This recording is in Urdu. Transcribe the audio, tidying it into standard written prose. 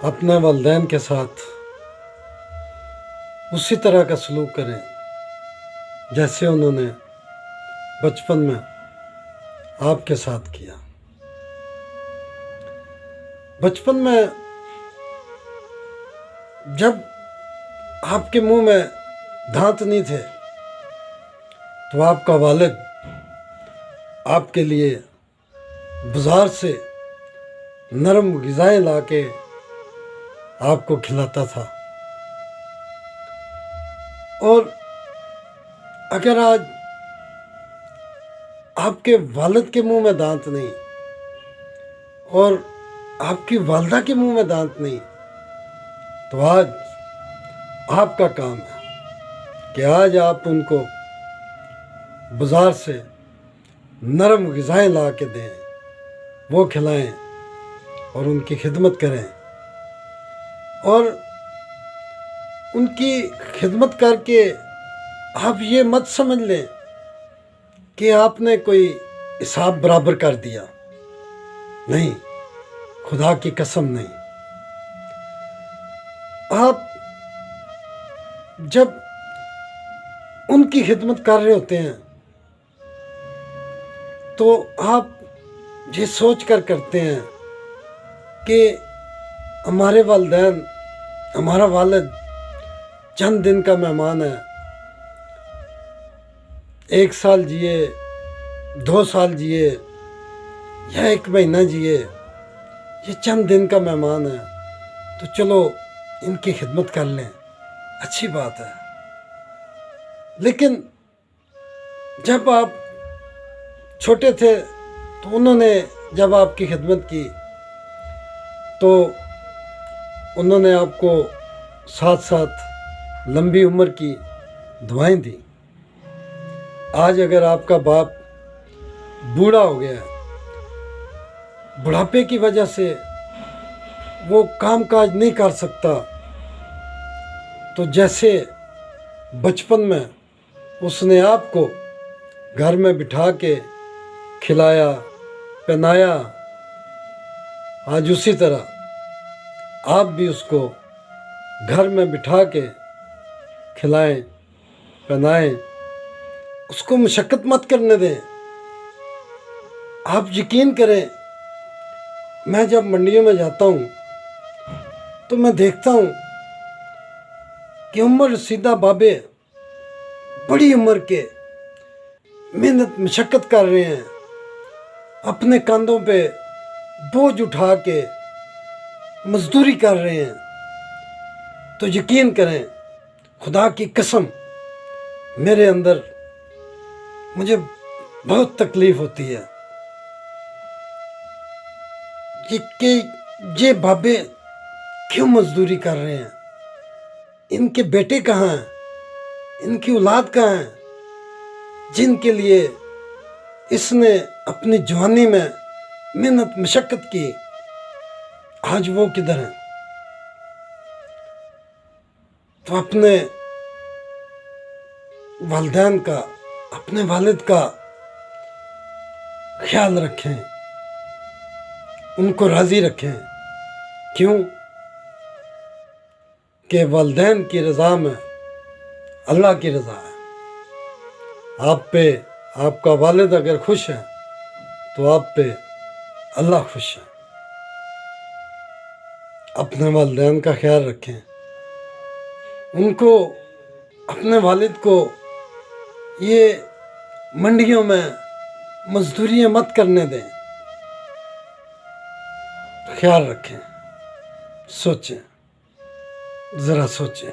اپنے والدین کے ساتھ اسی طرح کا سلوک کریں جیسے انہوں نے بچپن میں آپ کے ساتھ کیا۔ بچپن میں جب آپ کے منہ میں دانت نہیں تھے تو آپ کا والد آپ کے لیے بازار سے نرم غذائیں لا کے آپ کو کھلاتا تھا، اور اگر آج آپ کے والد کے منہ میں دانت نہیں اور آپ کی والدہ کے منہ میں دانت نہیں تو آج آپ کا کام ہے کہ آج آپ ان کو بازار سے نرم غذائیں لا کے دیں، وہ کھلائیں اور ان کی خدمت کریں، اور ان کی خدمت کر کے آپ یہ مت سمجھ لیں کہ آپ نے کوئی حساب برابر کر دیا، نہیں، خدا کی قسم نہیں۔ آپ جب ان کی خدمت کر رہے ہوتے ہیں تو آپ یہ سوچ کر کرتے ہیں کہ ہمارے والدین، ہمارا والد چند دن کا مہمان ہے، 1 سال جیے، 2 سال جیے یا 1 مہینہ جیے، یہ چند دن کا مہمان ہے تو چلو ان کی خدمت کر لیں، اچھی بات ہے۔ لیکن جب آپ چھوٹے تھے تو انہوں نے جب آپ کی خدمت کی تو انہوں نے آپ کو ساتھ ساتھ لمبی عمر کی دعائیں دی۔ آج اگر آپ کا باپ بوڑھا ہو گیا ہے، بڑھاپے کی وجہ سے وہ کام کاج نہیں کر سکتا، تو جیسے بچپن میں اس نے آپ کو گھر میں بٹھا کے کھلایا پہنایا، آج اسی طرح آپ بھی اس کو گھر میں بٹھا کے کھلائیں پہنائیں، اس کو مشقت مت کرنے دیں۔ آپ یقین کریں، میں جب منڈیوں میں جاتا ہوں تو میں دیکھتا ہوں کہ عمر رسیدہ بابے بڑی عمر کے محنت مشقت کر رہے ہیں، اپنے کاندھوں پہ بوجھ اٹھا کے مزدوری کر رہے ہیں، تو یقین کریں، خدا کی قسم میرے اندر مجھے بہت تکلیف ہوتی ہے کہ یہ بابے کیوں مزدوری کر رہے ہیں، ان کے بیٹے کہاں ہیں، ان کی اولاد کہاں ہیں جن کے لیے اس نے اپنی جوانی میں محنت مشقت کی، آج وہ کدھر ہیں؟ تو اپنے والدین کا، اپنے والد کا خیال رکھیں، ان کو راضی رکھیں۔ کیوں؟ کہ والدین کی رضا میں اللہ کی رضا ہے۔ آپ پہ آپ کا والد اگر خوش ہے تو آپ پہ اللہ خوش ہے۔ اپنے والدین کا خیال رکھیں، ان کو، اپنے والد کو یہ منڈیوں میں مزدوریاں مت کرنے دیں، خیال رکھیں، سوچیں، ذرا سوچیں۔